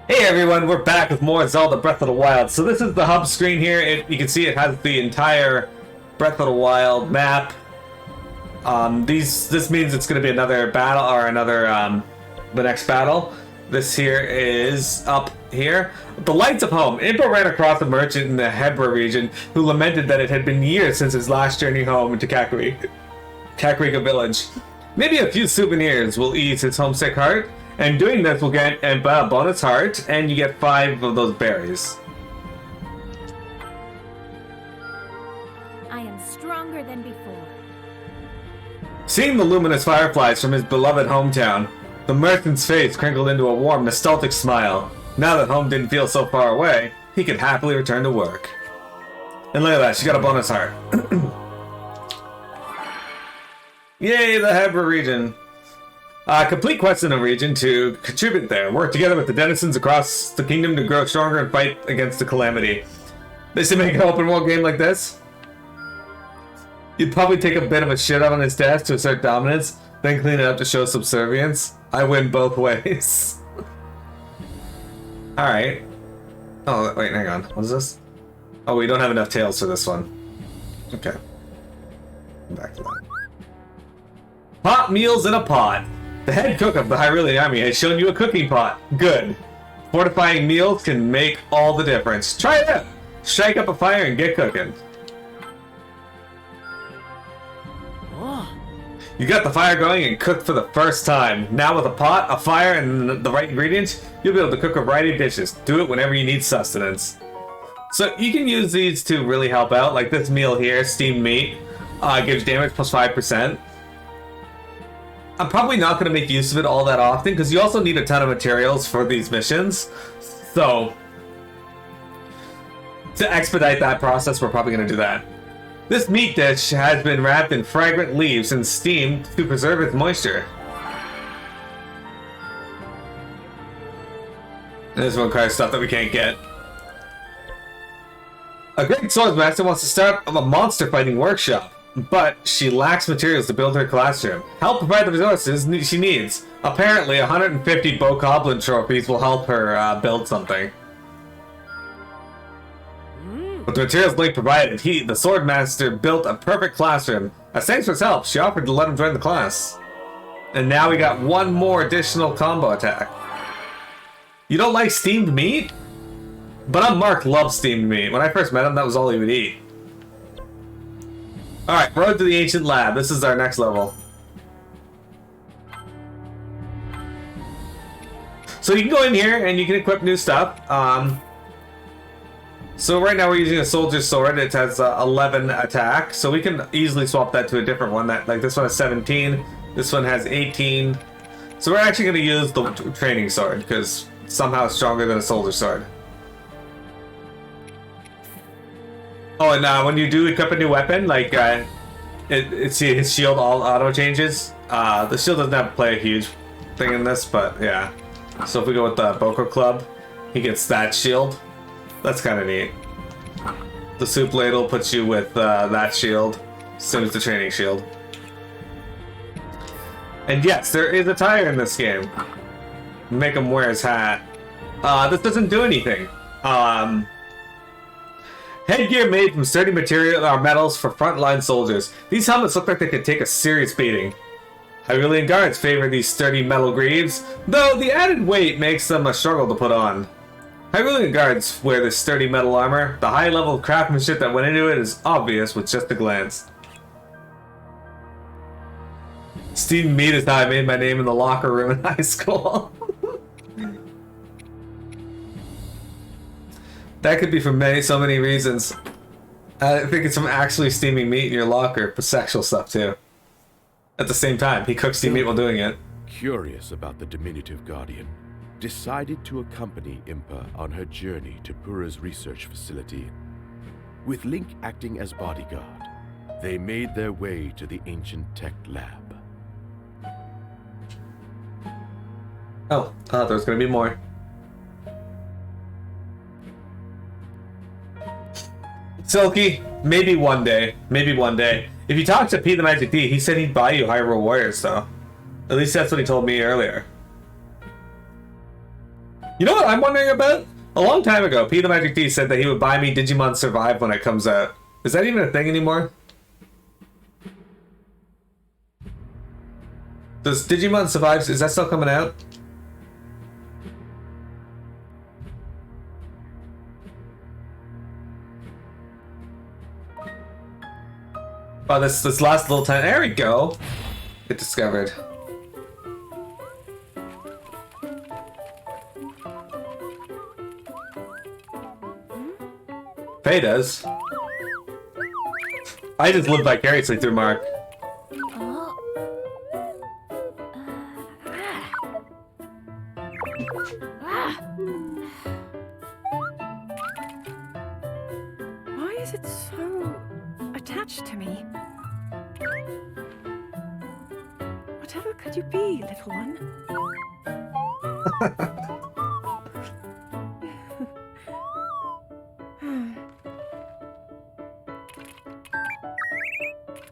Hey everyone, we're back with more Zelda Breath of the Wild. So this is the hub screen here. You can see it has the entire Breath of the Wild map. This means it's going to be another battle or the next battle. This here is up here. The Lights of Home. Impa ran across a merchant in the Hebra region who lamented that it had been years since his last journey home to Kakariko Village. Maybe a few souvenirs will ease his homesick heart. And doing this will get a bonus heart, and you get 5 of those berries. I am stronger than before. Seeing the luminous fireflies from his beloved hometown, the merchant's face crinkled into a warm, nostalgic smile. Now that home didn't feel so far away, he could happily return to work. And look at that, she got a bonus heart. Yay, the Hebra region. Complete quests in the region to contribute there. Work together with the denizens across the kingdom to grow stronger and fight against the Calamity. They should make an open world game like this. You'd probably take a bit of a shit out on his desk to assert dominance, then clean it up to show subservience. I win both ways. Alright. Oh, wait, hang on. What is this? Oh, we don't have enough tails for this one. Okay. Back to that. Hot meals in a pot. The head cook of the Hyrule army has shown you a cooking pot. Good. Fortifying meals can make all the difference. Try it out. Strike up a fire and get cooking. You got the fire going and cooked for the first time. Now with a pot, a fire, and the right ingredients, you'll be able to cook a variety of dishes. Do it whenever you need sustenance. So you can use these to really help out. Like this meal here, steamed meat, gives damage plus 5%. I'm probably not going to make use of it all that often, because you also need a ton of materials for these missions. So, to expedite that process, we're probably going to do that. This meat dish has been wrapped in fragrant leaves and steamed to preserve its moisture. And this one requires stuff that we can't get. A great swordsmaster wants to start a monster fighting workshop, but she lacks materials to build her classroom. Help provide the resources she needs. Apparently, 150 Bokoblin trophies will help her build something. With the materials Link provided, the swordmaster, built a perfect classroom. As thanks for his help, she offered to let him join the class. And now we got one more additional combo attack. You don't like steamed meat? But Mark loves steamed meat. When I first met him, that was all he would eat. Alright, Road to the Ancient Lab. This is our next level. So you can go in here and you can equip new stuff. So right now we're using a soldier's sword. It has 11 attack. So we can easily swap that to a different one. Like this one has 17. This one has 18. So we're actually going to use the training sword because somehow it's stronger than a soldier's sword. Oh, and when you do equip a new weapon, like his shield all auto changes. The shield doesn't play a huge thing in this, but yeah. So if we go with the Boko Club, he gets that shield. That's kind of neat. The soup ladle puts you with that shield, same as the training shield. And yes, there is a tire in this game. Make him wear his hat. This doesn't do anything. Headgear made from sturdy material or metals for frontline soldiers. These helmets look like they could take a serious beating. Hyrulean guards favor these sturdy metal greaves, though the added weight makes them a struggle to put on. Hyrulean guards wear this sturdy metal armor. The high level of craftsmanship that went into it is obvious with just a glance. Steamed meat is how I made my name in the locker room in high school. That could be for so many reasons. I think it's from actually steaming meat in your locker, but sexual stuff too. At the same time, he cooks steamed meat while doing it. Curious about the diminutive guardian, decided to accompany Impa on her journey to Pura's research facility. With Link acting as bodyguard, they made their way to the ancient tech lab. Oh, there's gonna be more. Silky, maybe one day. Maybe one day. If you talk to Pete the Magic D, he said he'd buy you Hyrule Warriors, though. At least that's what he told me earlier. You know what I'm wondering about? A long time ago, P the Magic D said that he would buy me Digimon Survive when it comes out. Is that even a thing anymore? Does Digimon Survive, is that still coming out? Oh, this last little time. There we go. Get discovered. Faye does. I just live vicariously through Mark. Why is it so attached to me? Whatever could you be, little one?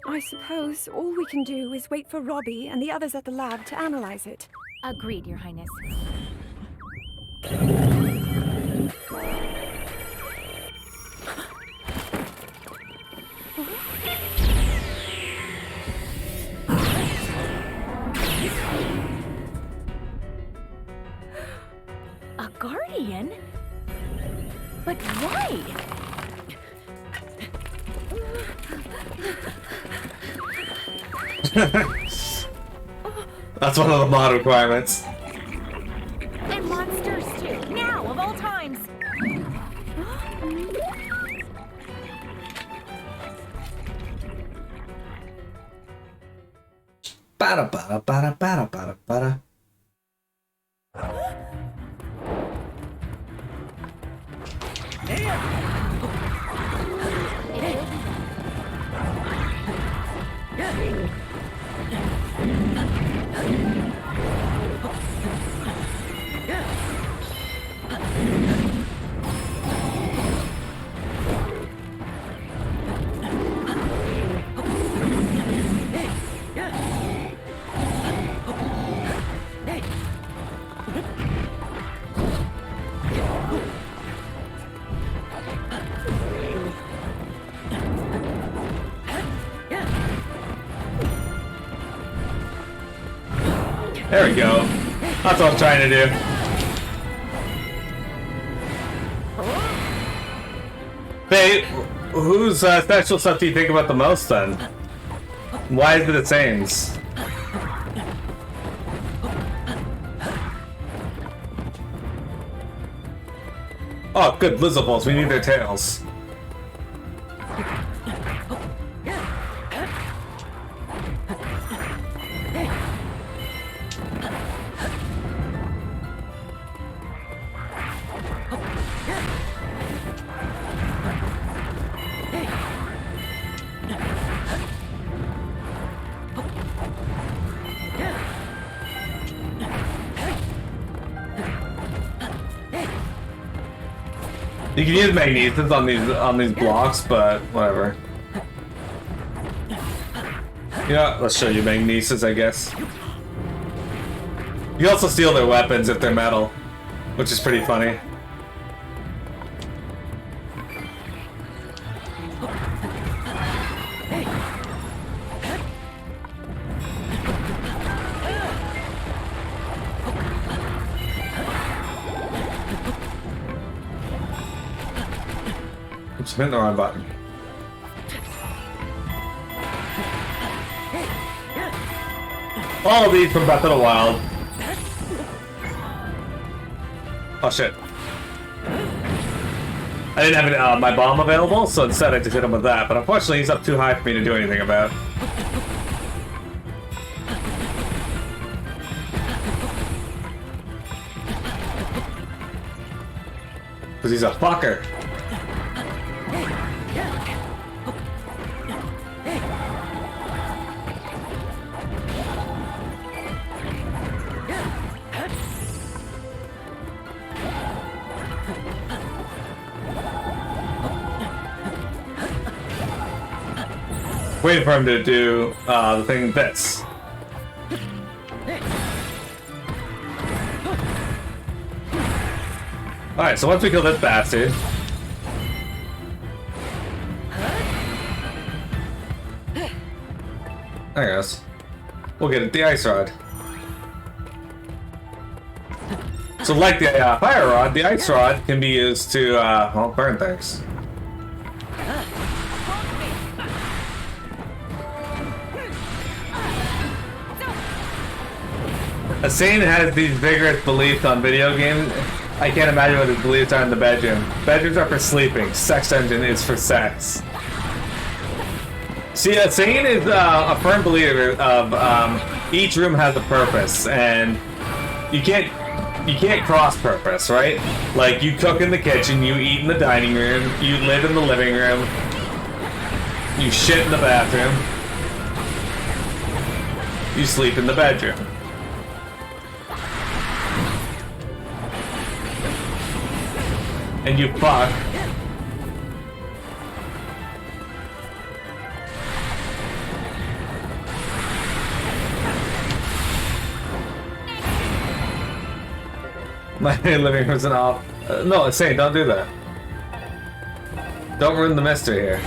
I suppose all we can do is wait for Robbie and the others at the lab to analyze it. Agreed, Your Highness. A guardian? But why? That's one of the mod requirements. And monsters too. Now, of all times. Bada bada bada bada bada bada. There we go. That's what I'm trying to do. Faye, whose special stuff do you think about the most then? Why is it the same? Oh, good, Lizzables, we need their tails. You can use magnesis on these blocks, but whatever. Yeah, let's show you magnesis, I guess. You also steal their weapons if they're metal, which is pretty funny. Hit the wrong button. All of these from Breath of the Wild. Oh shit. I didn't have my bomb available, so instead I just hit him with that, but unfortunately he's up too high for me to do anything about. Because he's a fucker. Waiting for him to do the thing this. Alright, so once we kill this bastard... There it goes. We'll get the ice rod. So like the fire rod, the ice rod can be used to, well, burn things. Asane has these vigorous beliefs on video games. I can't imagine what his beliefs are in the bedroom. Bedrooms are for sleeping. Sex dungeon is for sex. See, Asane is a firm believer of each room has a purpose, and you can't cross purpose, right? Like, you cook in the kitchen, you eat in the dining room, you live in the living room, you shit in the bathroom, you sleep in the bedroom. And you fuck. My living room's an off. No, it's saying don't do that. Don't ruin the mystery here.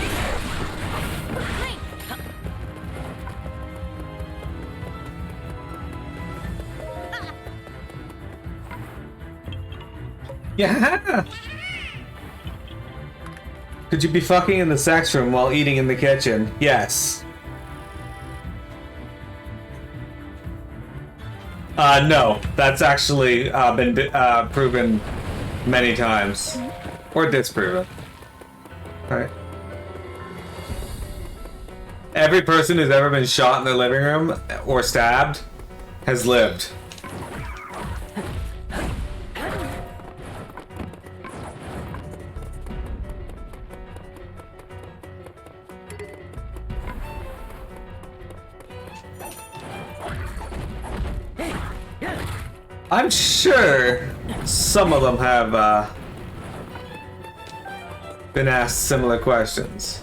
Yeah. Could you be fucking in the sex room while eating in the kitchen? Yes. No. That's actually been proven many times. Or disproven. Alright. Every person who's ever been shot in their living room or stabbed has lived. I'm sure some of them have been asked similar questions.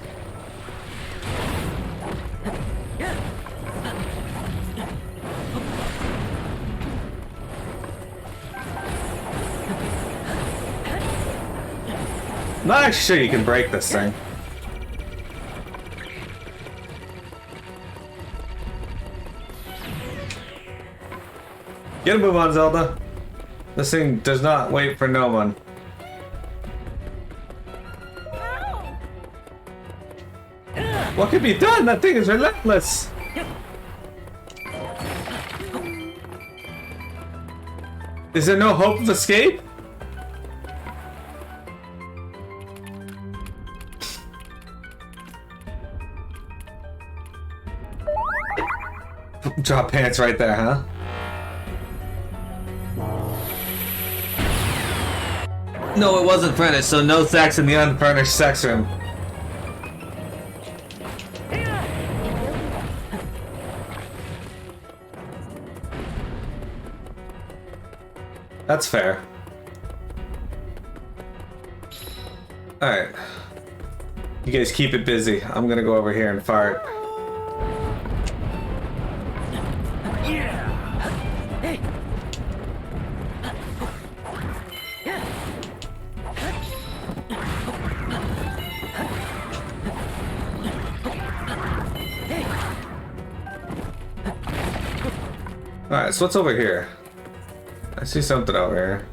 I'm not actually sure you can break this thing. Get a move on, Zelda. This thing does not wait for no one. What can be done? That thing is relentless. Is there no hope of escape? Drop pants right there, huh? No, it wasn't furnished, so no sex in the unfurnished sex room. That's fair. Alright. You guys keep it busy. I'm gonna go over here and fart. Alright, so what's over here? I see something over here.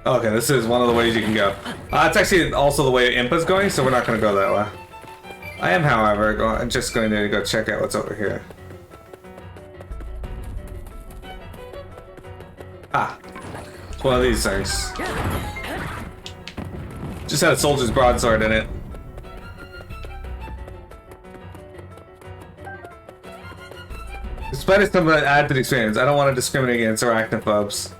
Okay, this is one of the ways you can go. It's actually also the way Impa's going, so we're not going to go that way. I am, however, just going to go check out what's over here. Ah. It's one of these things. Just had a soldier's broadsword in it. Spiders come to add to the experience. I don't want to discriminate against arachnophobes.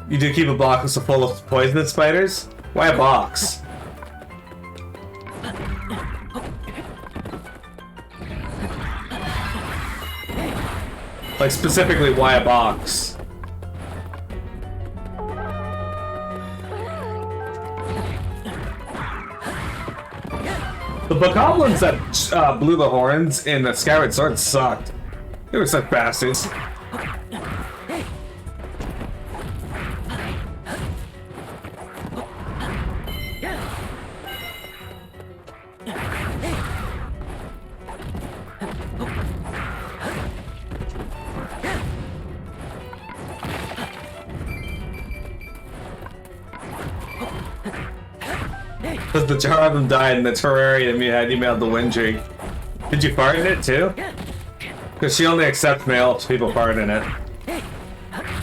You do keep a box full of poisonous spiders? Why a box? Like, specifically, why a box? The bokoblins that blew the horns in the Skyward Sword sucked. They were such bastards. Because the jar of them died in the terrarium you had emailed the Windrig. Did you fart in it too? Because she only accepts mail if people fart in it.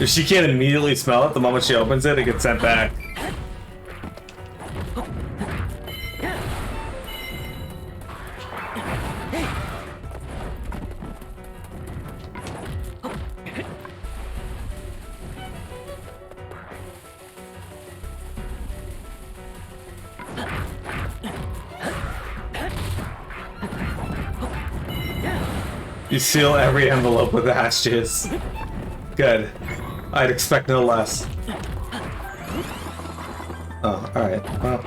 If she can't immediately smell it the moment she opens it, it gets sent back. You seal every envelope with ash juice. Good. I'd expect no less. Oh, alright. Well.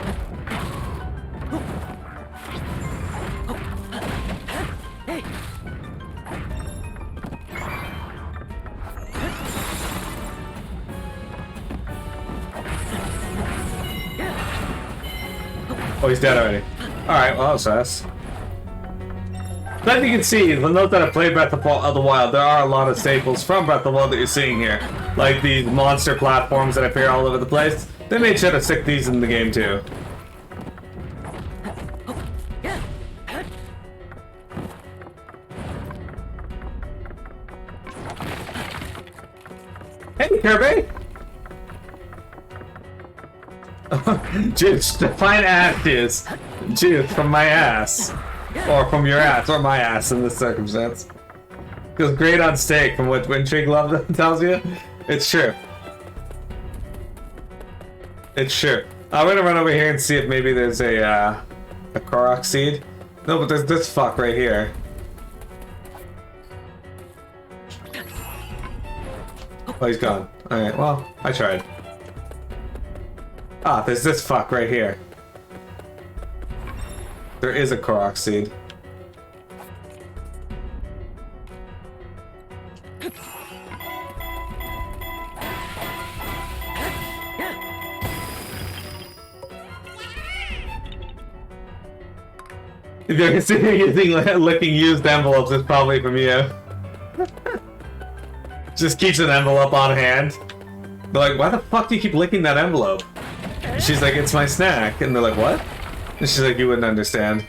Oh, he's dead already. Alright, well, that was fast. As you can see, the note that I played Breath of the Wild, there are a lot of staples from Breath of the Wild that you're seeing here. Like these monster platforms that appear all over the place. They made sure to stick these in the game too. Hey, Kirby! Juice, define ass juice. Juice from my ass. Or from your ass, or my ass in this circumstance. Feels great on steak from what Windrig Love tells you. It's true. It's true. I'm gonna run over here and see if maybe there's a Korok seed. No, but there's this fuck right here. Oh, he's gone. Alright, well, I tried. Ah, there's this fuck right here. There is a Korok seed. If you're considering using licking used envelopes, it's probably from you. Just keeps an envelope on hand. They're like, why the fuck do you keep licking that envelope? She's like, it's my snack. And they're like, what? And she's like, you wouldn't understand.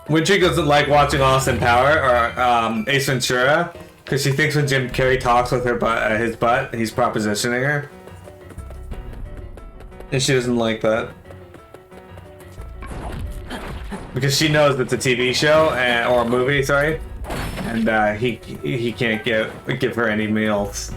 Windrig doesn't like watching Austin Power or Ace Ventura because she thinks when Jim Carrey talks with her his butt, he's propositioning her. And she doesn't like that. Because she knows it's a TV show, or a movie, sorry. And he can't give her any meals.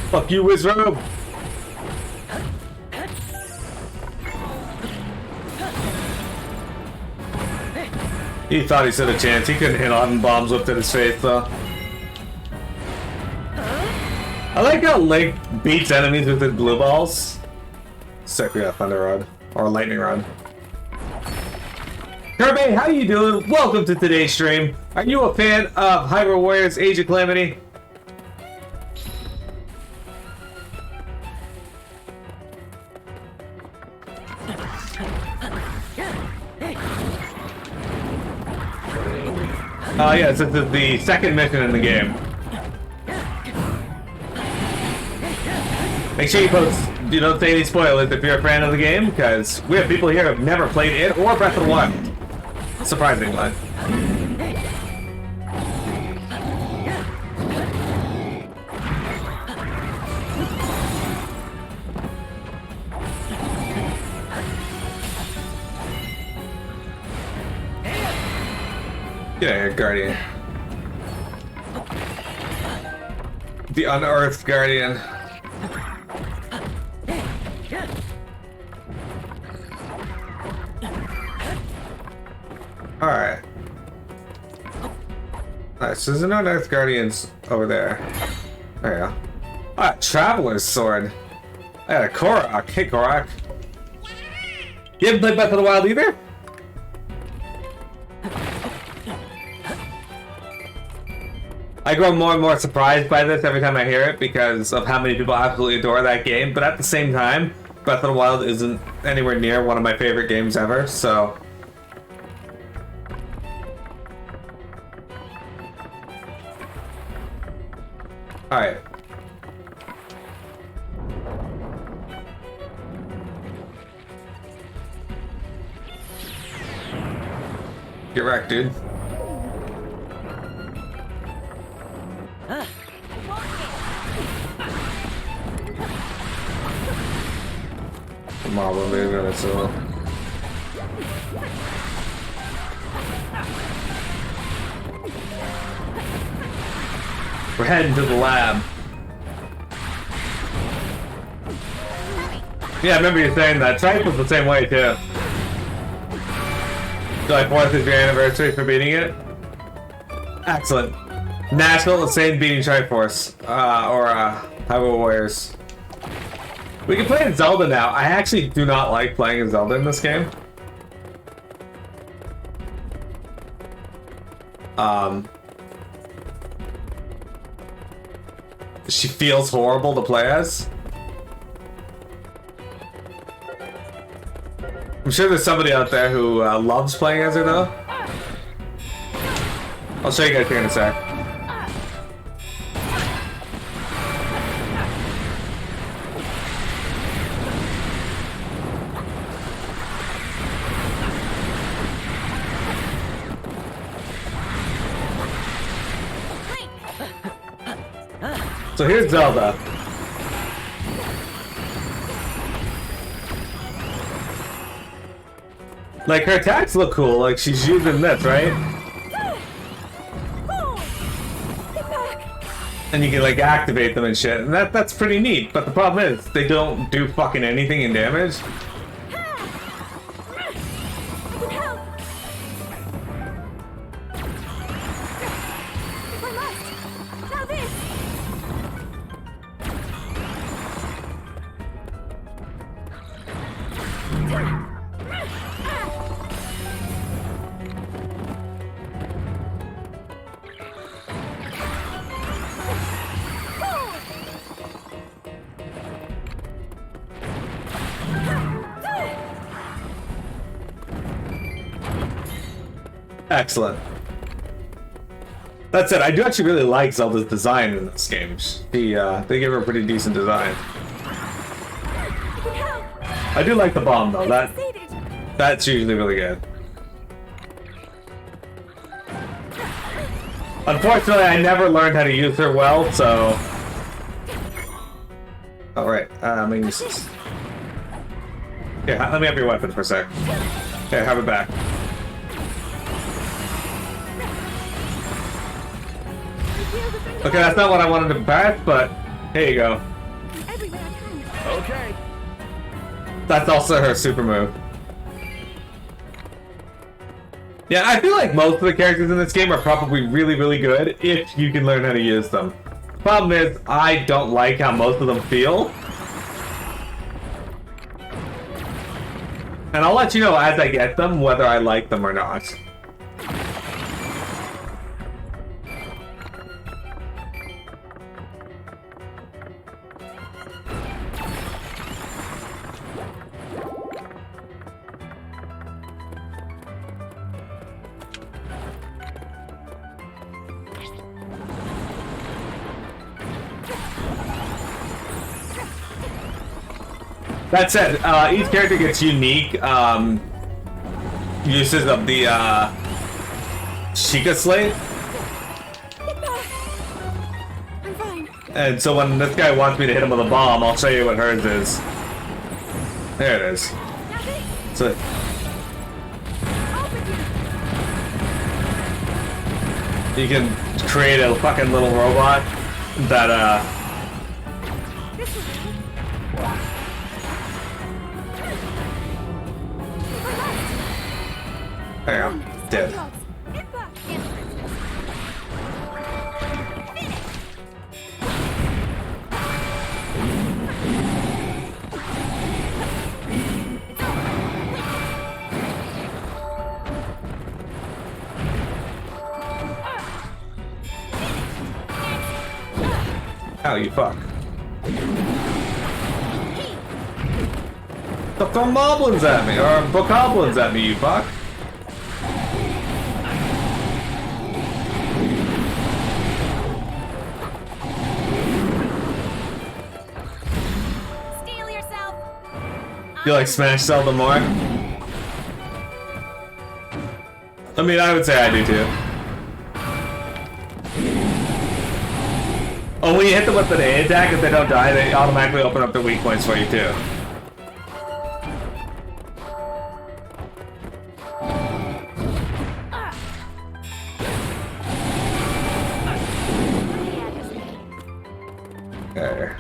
Fuck you, Wizrobe! He thought he stood a chance. He couldn't hit on bombs whipped at his face, though. I like how Link beats enemies with his blue balls. Sick, we got Thunder Rod. Or Lightning Rod. Kirby, how you doing? Welcome to today's stream. Are you a fan of Hyrule Warriors Age of Calamity? Yes, this is the second mission in the game. Make sure you post, you don't say any spoilers if you're a fan of the game, because we have people here who have never played it or Breath of the Wild. Surprisingly. Get out of here, Guardian. The unearthed Guardian. Alright. Alright, so there's no unearthed Guardians over there. There you go. Ah, Traveler's Sword. I got a Korok. Hey, Korok. You haven't played Breath of the Wild either? I grow more and more surprised by this every time I hear it because of how many people absolutely adore that game. But at the same time, Breath of the Wild isn't anywhere near one of my favorite games ever, so... Alright. Get wrecked, dude. Come on, we're moving it, so... We're heading to the lab. Yeah, I remember you saying that. Tripe was the same way, too. July 4th is your anniversary for beating it? Excellent. National Insane Beating Triforce. Hyrule Warriors. We can play in Zelda now. I actually do not like playing in Zelda in this game. She feels horrible to play as. I'm sure there's somebody out there who loves playing as her, though. I'll show you guys here in a sec. So here's Zelda. Like, her attacks look cool, like she's using this, right? And you can like activate them and shit, and that's pretty neat, but the problem is, they don't do fucking anything in damage. Excellent. That said, I do actually really like Zelda's design in this game. They give her a pretty decent design. I do like the bomb though. That's usually really good. Unfortunately, I never learned how to use her well, so. All right, let me use this. Here, let me have your weapon for a sec. Here, have it back. Okay, that's not what I wanted to pass, but here you go. Okay. That's also her super move. Yeah, I feel like most of the characters in this game are probably really, really good if you can learn how to use them. Problem is, I don't like how most of them feel. And I'll let you know as I get them whether I like them or not. That said, each character gets unique uses of the Sheikah Slate. And so when this guy wants me to hit him with a bomb, I'll show you what hers is. There it is. So you can create a fucking little robot that there you go. Dead. Ow, you fuck. Stop throwing moblins at me, or bokoblins at me, you fuck. Steal yourself. You like Smash Zelda more? I mean, I would say I do too. Oh, when you hit them with an A attack, if they don't die, they automatically open up the weak points for you too. Okay.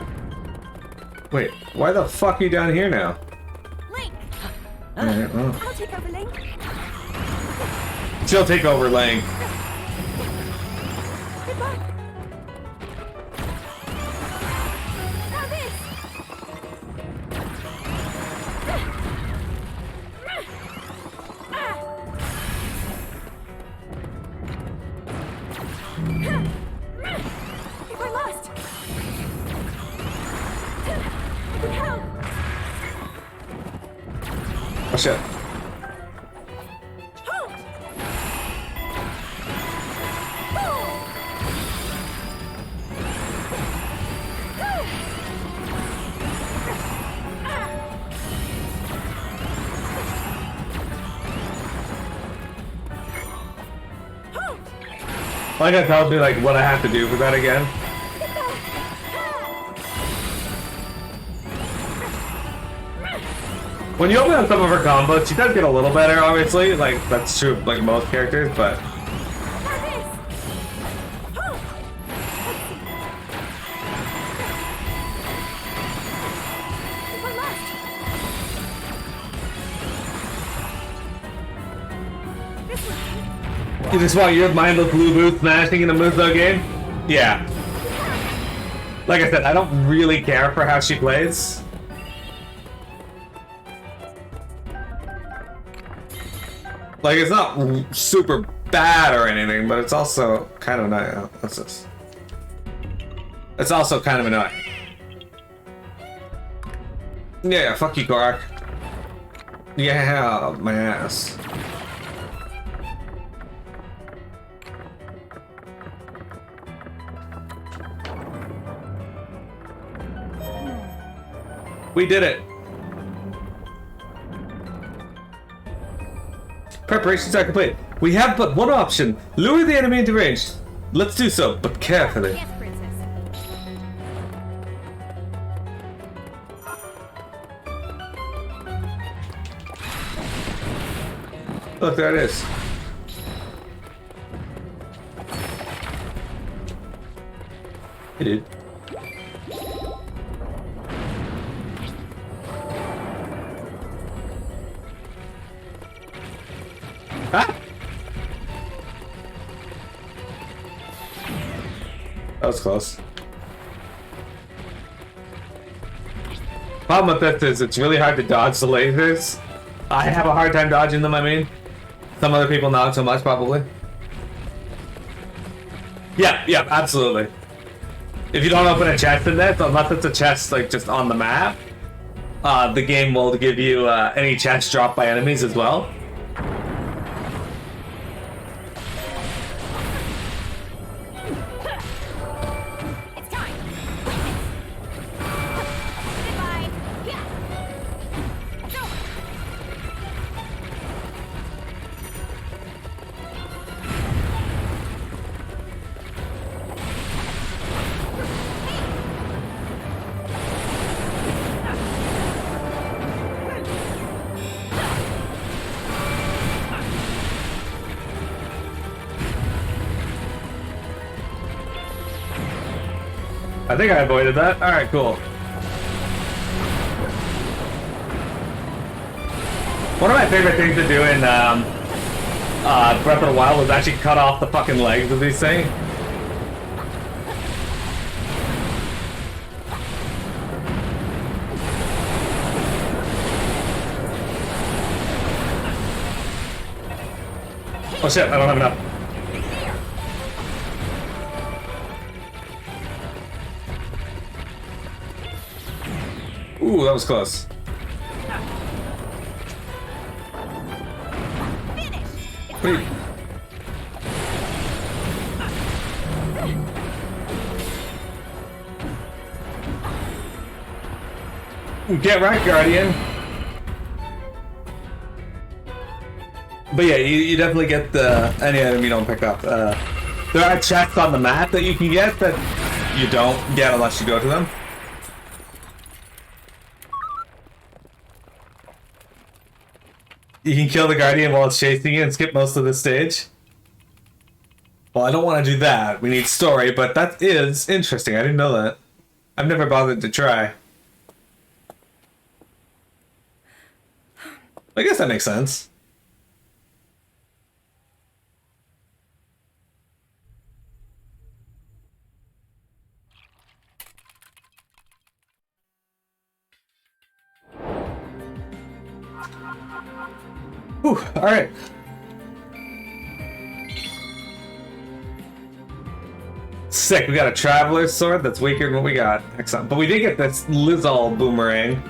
Wait, why the fuck are you down here now? Link. Alright, well. I'll take over Link. She'll take over Link. Goodbye. Now this. If I lost. I can help. Oh shit. Why gotta tell me like what I have to do for that again? When you open up some of her combos, she does get a little better, obviously. Like, that's true of like most characters, but... You just want your mindless blue boots smashing in a Muso game? Yeah. Like I said, I don't really care for how she plays. Like, it's not super bad or anything, but it's also kind of annoying. Oh, what's this? It's also kind of annoying. Yeah, fuck you, Gorak. Yeah, my ass. We did it! Preparations are complete. We have but one option. Lure the enemy into range. Let's do so, but carefully. Yes, princess. Look, there it is. Hey, dude. Ah! That was close. Problem with this is it's really hard to dodge the lasers. I have a hard time dodging them, I mean. Some other people not so much, probably. Yeah, absolutely. If you don't open a chest in this, unless it's a chest like just on the map, the game will give you any chests dropped by enemies as well. It's time. Goodbye. Yeah. It's over. I think I avoided that. Alright, cool. One of my favorite things to do in Breath of the Wild was actually cut off the fucking legs of these things. Oh shit, I don't have enough. Ooh, that was close. What are you- Get right, Guardian. But yeah, you definitely get any item you don't pick up. There are chests on the map that you can get that you don't get unless you go to them. You can kill the Guardian while it's chasing you and skip most of the stage. Well, I don't want to do that. We need story, but that is interesting. I didn't know that. I've never bothered to try. I guess that makes sense. Whew, alright. Sick, we got a Traveler's Sword that's weaker than what we got. Excellent. But we did get this Lizal Boomerang.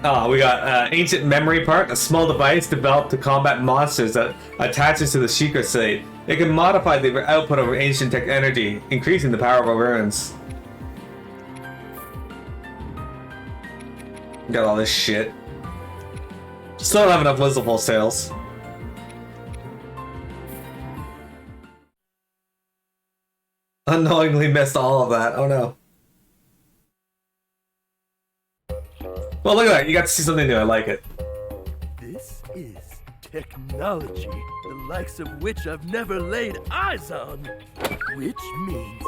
Oh, we got Ancient Memory Part, a small device developed to combat monsters that attaches to the Sheikah Slate. It can modify the output of ancient tech energy, increasing the power of our runes. Got all this shit. Still don't have enough Lizal sales. Unknowingly missed all of that. Oh no. Well, look at that. You got to see something new. I like it. This is technology, the likes of which I've never laid eyes on. Which means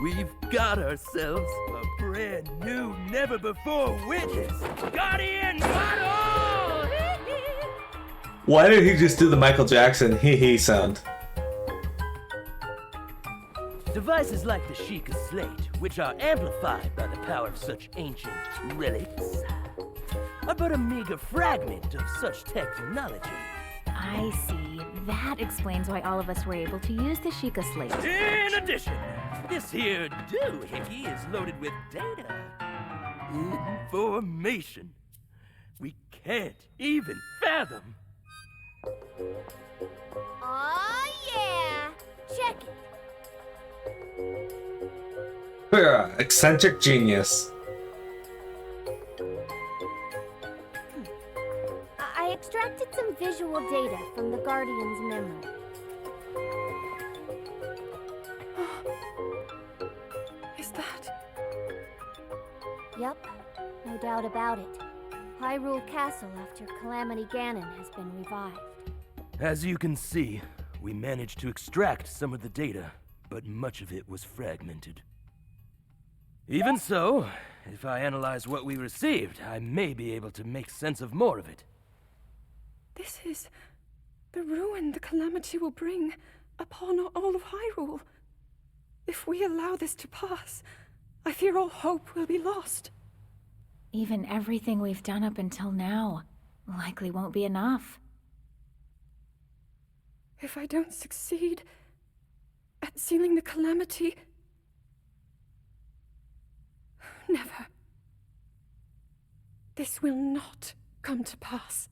we've got ourselves a brand new, never-before-witnessed Guardian model! Why did he just do the Michael Jackson hee-hee sound? Devices like the Sheikah Slate, which are amplified by the power of such ancient relics, are but a meager fragment of such technology. I see. That explains why all of us were able to use the Sheikah Slate. In addition, this here doohickey is loaded with data. Information we can't even fathom. Oh yeah! Check it. Eccentric genius. I extracted some visual data from the Guardian's memory. Is that? Yep, no doubt about it. Hyrule Castle after Calamity Ganon has been revived. As you can see, we managed to extract some of the data, but much of it was fragmented. Even so, if I analyze what we received, I may be able to make sense of more of it. This is the ruin the Calamity will bring upon all of Hyrule. If we allow this to pass, I fear all hope will be lost. Even everything we've done up until now likely won't be enough. If I don't succeed at sealing the Calamity... Never. This will not come to pass.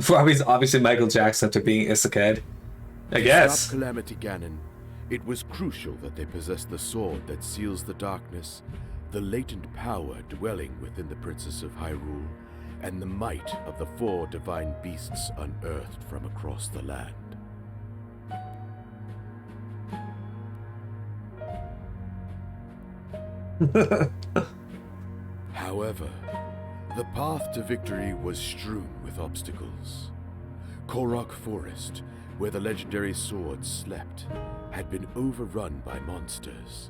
Obviously Michael Jackson after being Isekai. I guess. To stop Calamity Ganon, it was crucial that they possess the sword that seals the darkness, the latent power dwelling within the Princess of Hyrule, and the might of the 4 divine beasts unearthed from across the land. However, the path to victory was strewn with obstacles. Korok Forest, where the legendary sword slept, had been overrun by monsters,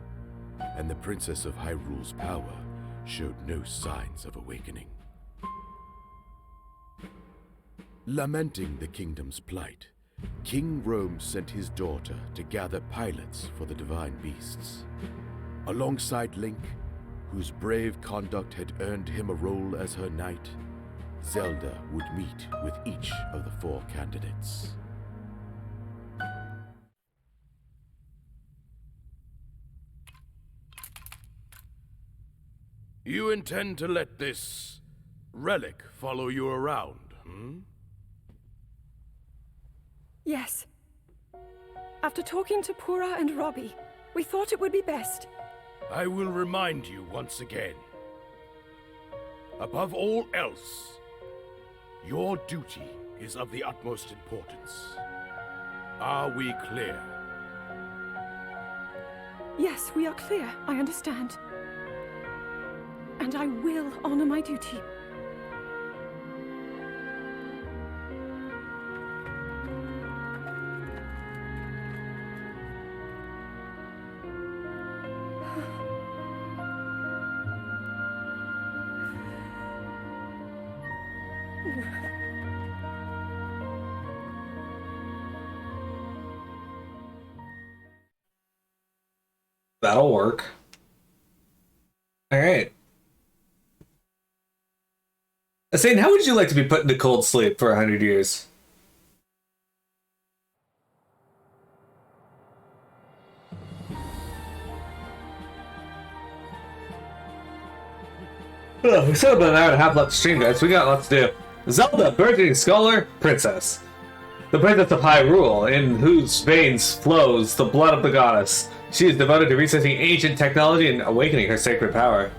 and the Princess of Hyrule's power showed no signs of awakening. Lamenting the kingdom's plight, King Rome sent his daughter to gather pilots for the divine beasts. Alongside Link, whose brave conduct had earned him a role as her knight, Zelda would meet with each of the 4 candidates. You intend to let this relic follow you around, hmm? Yes. After talking to Pura and Robbie, we thought it would be best. I will remind you once again. Above all else, your duty is of the utmost importance. Are we clear? Yes, we are clear. I understand. And I will honor my duty. That'll work. Alright. Zane, how would you like to be put into cold sleep for 100 years? We still have about an hour and a half left to stream, guys. We got lots to do. Zelda, burgeoning scholar, princess. The princess of Hyrule, in whose veins flows the blood of the goddess. She is devoted to researching ancient technology and awakening her sacred power.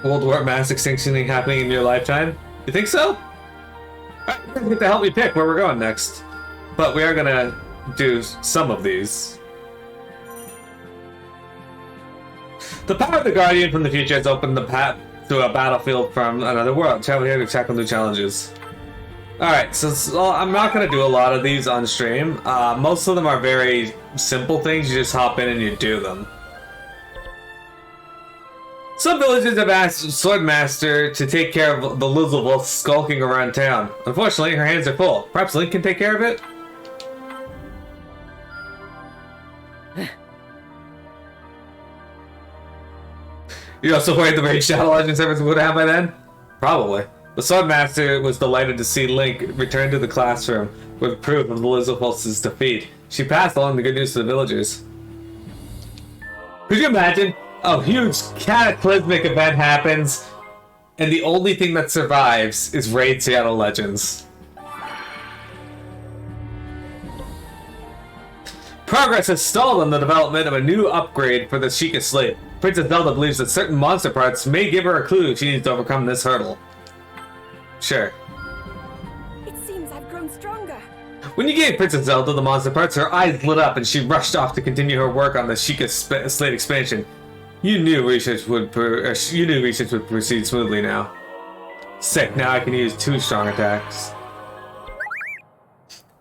World War mass extinction happening in your lifetime? You think so? Alright, you're gonna get to help me pick where we're going next. But we are gonna do some of these. The power of the Guardian from the future has opened the path to a battlefield from another world. Travel here to tackle new challenges. Alright, so I'm not going to do a lot of these on stream. Most of them are very simple things. You just hop in and you do them. Some villagers have asked Swordmaster to take care of the Lizard skulking around town. Unfortunately, her hands are full. Perhaps Link can take care of it? You also worried the Raid Shadow Legends servers would have by then? Probably. The Swordmaster was delighted to see Link return to the classroom with proof of the Lizardpulse's defeat. She passed along the good news to the villagers. Could you imagine? A huge cataclysmic event happens, and the only thing that survives is Raid Shadow Legends. Progress has stalled on the development of a new upgrade for the Sheikah Slate. Princess Zelda believes that certain monster parts may give her a clue she needs to overcome this hurdle. Sure. It seems I've grown stronger. When you gave Princess Zelda the monster parts, her eyes lit up and she rushed off to continue her work on the Sheikah Slate expansion. You knew research would proceed smoothly now. Sick, now I can use 2 strong attacks.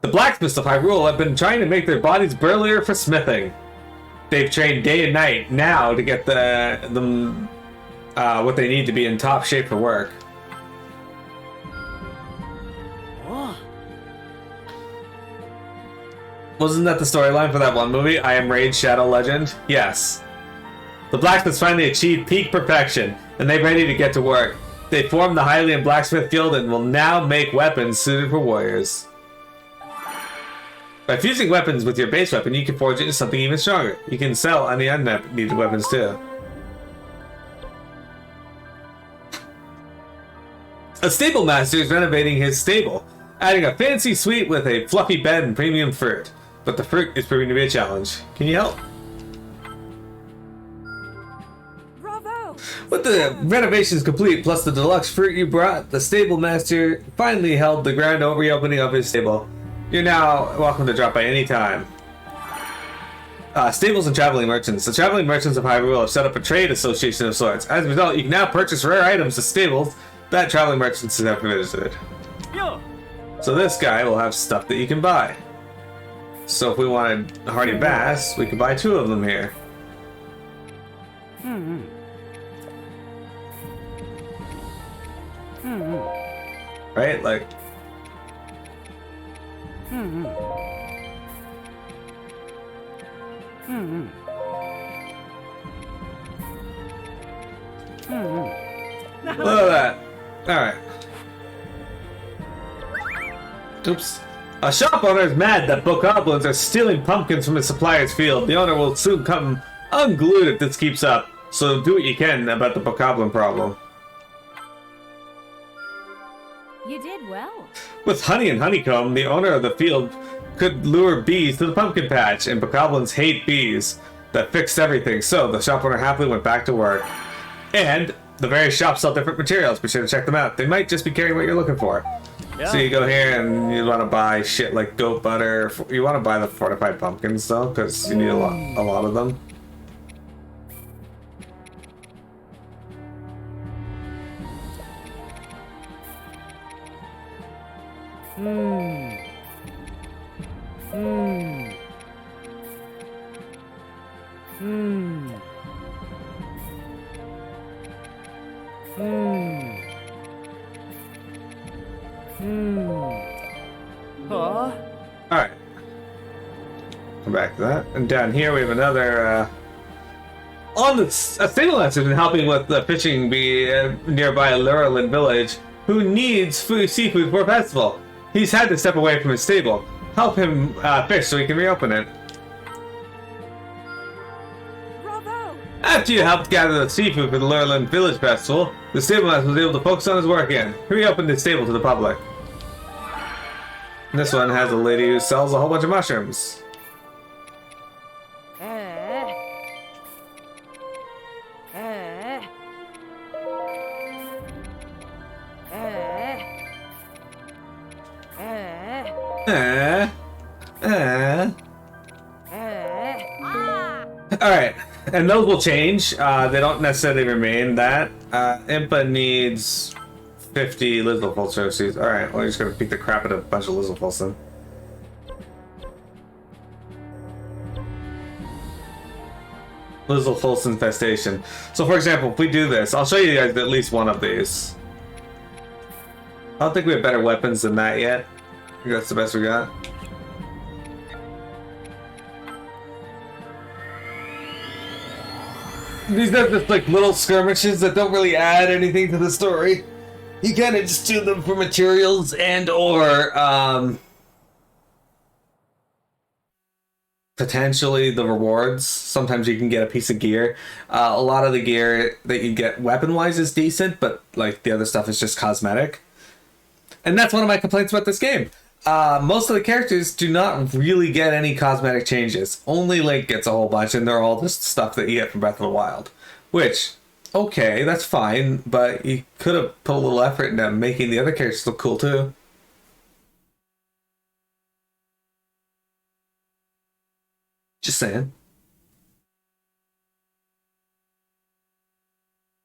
The blacksmiths of Hyrule have been trying to make their bodies burlier for smithing. They've trained day and night now to get them what they need to be in top shape for work. Wasn't that the storyline for that one movie, I Am Raid Shadow Legend? Yes. The blacksmiths finally achieved peak perfection, and they're ready to get to work. They formed the Hylian Blacksmith Guild and will now make weapons suited for warriors. By fusing weapons with your base weapon, you can forge it into something even stronger. You can sell any unneeded weapons too. A stable master is renovating his stable, adding a fancy suite with a fluffy bed and premium fruit. But the fruit is proving to be a challenge. Can you help? Bravo! With the renovations complete, plus the deluxe fruit you brought, the stable master finally held the grand reopening of his stable. You're now welcome to drop by any time. Stables and traveling merchants. The traveling merchants of Hyrule have set up a trade association of sorts. As a result, you can now purchase rare items to stables that traveling merchants have visited. So this guy will have stuff that you can buy. So if we wanted Hardy Bass, we could buy 2 of them here. Right? Like... Look at that. Alright. Oops. A shop owner is mad that bokoblins are stealing pumpkins from his supplier's field. The owner will soon come unglued if this keeps up, so do what you can about the bokoblin problem. You did well. With honey and honeycomb, the owner of the field could lure bees to the pumpkin patch, and bokoblins hate bees. That fixed everything, so the shop owner happily went back to work. And the various shops sell different materials. Be sure to check them out. They might just be carrying what you're looking for. Yeah. So you go here and you want to buy shit like goat butter. You want to buy the fortified pumpkins though, because you need a lot of them. Alright. Come back to that. And down here we have another, on the single has been helping with the fishing bee nearby Hyrule village, who needs seafood for a festival. He's had to step away from his stable. Help him fish so he can reopen it. Bravo! After you helped gather the seafood for the Hyrule Village Festival, the stablemaster was able to focus on his work again. He reopened his stable to the public. This one has a lady who sells a whole bunch of mushrooms. Alright, and those will change. They don't necessarily remain that. Impa needs 50 Lizzleful seeds. Alright, well, you're just gonna beat the crap out of a bunch of Lizzlefuls then. Lizzleful infestation. So, for example, if we do this, I'll show you guys at least one of these. I don't think we have better weapons than that yet. I think that's the best we got. These are just like little skirmishes that don't really add anything to the story. You kind of just do them for materials and or potentially the rewards. Sometimes you can get a piece of gear. A lot of the gear that you get weapon-wise is decent, but like the other stuff is just cosmetic. And that's one of my complaints about this game. Most of the characters do not really get any cosmetic changes. Only Link gets a whole bunch, and they're all just stuff that you get from Breath of the Wild. Which, okay, that's fine, but you could have put a little effort into making the other characters look cool too. Just saying.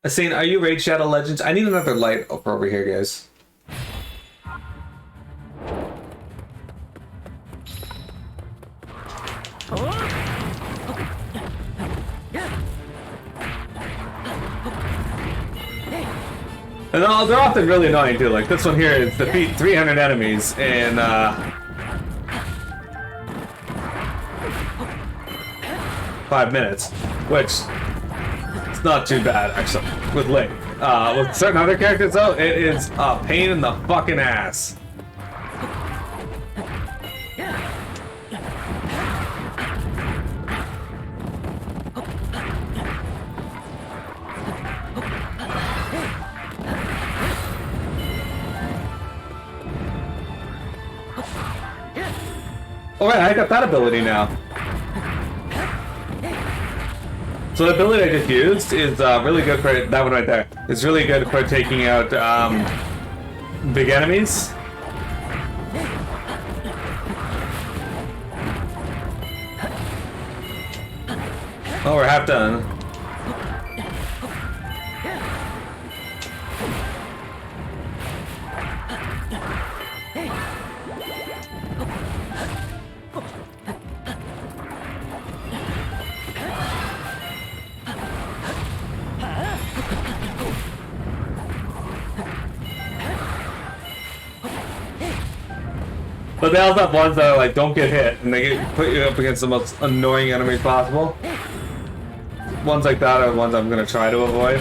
Asane, are you Raid Shadow Legends? I need another light over here, guys. And they're often really annoying too. Like this one here is defeat 300 enemies in 5 minutes, which is not too bad actually with Link. With certain other characters though, it is a pain in the fucking ass. Oh right, I got that ability now. So the ability I just used is really good for that one right there. It's really good for taking out big enemies. Oh, we're half done. But they also have ones that are like, don't get hit, and they put you up against the most annoying enemies possible. Ones like that are the ones I'm going to try to avoid.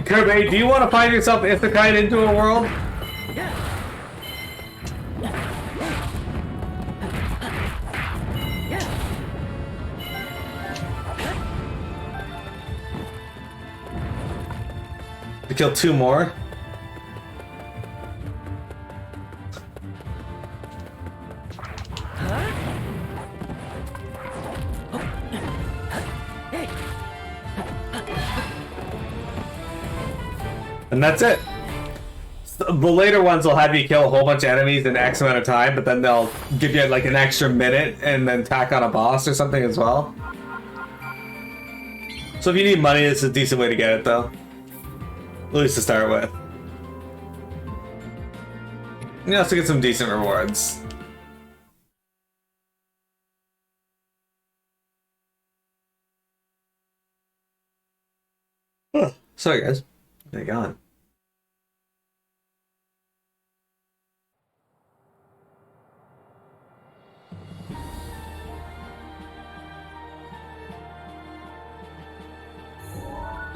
Kirby, do you want to find yourself isekai into a world? To kill 2 more? And that's it. So the later ones will have you kill a whole bunch of enemies in X amount of time, but then they'll give you like an extra minute and then tack on a boss or something as well. So if you need money, this is a decent way to get it though. At least to start with. You also get some decent rewards. Huh. Sorry guys. They're gone.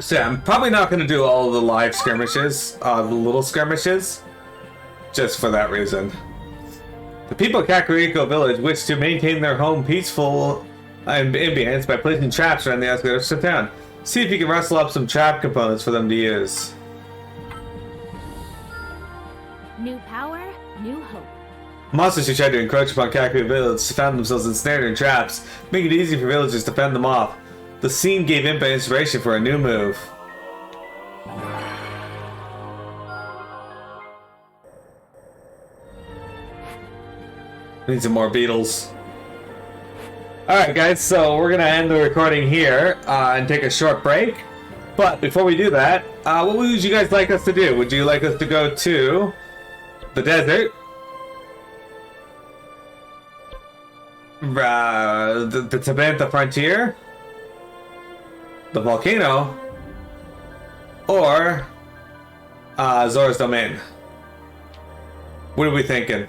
So yeah, I'm probably not going to do all of the live skirmishes, the little skirmishes, just for that reason. The people of Kakariko Village wish to maintain their home peaceful ambience by placing traps around the outskirts of town. See if you can rustle up some trap components for them to use. New power, new hope. Monsters who tried to encroach upon Kakariko Village found themselves ensnared in traps, making it easy for villagers to fend them off. The scene gave Impa inspiration for a new move. Need some more beetles. Alright guys, so we're gonna end the recording here and take a short break. But before we do that, what would you guys like us to do? Would you like us to go to the desert? The Tabantha Frontier? The volcano, or Zora's Domain? What are we thinking?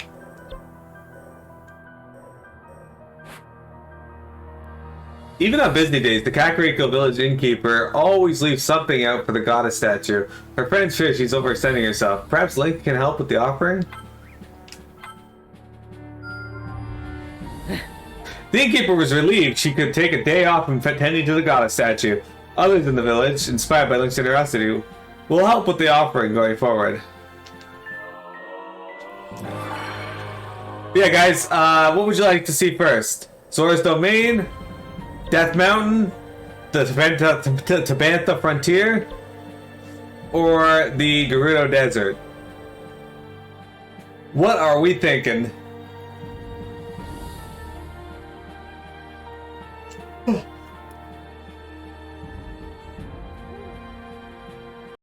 Even on busy days, the Kakariko Village innkeeper always leaves something out for the goddess statue. Her friends fear she's overextending herself. Perhaps Link can help with the offering? The innkeeper was relieved she could take a day off from tending to the goddess statue. Others in the village, inspired by Link's generosity, will help with the offering going forward. Yeah, guys, what would you like to see first? Zora's Domain? Death Mountain? The Tabantha Frontier? Or the Gerudo Desert? What are we thinking?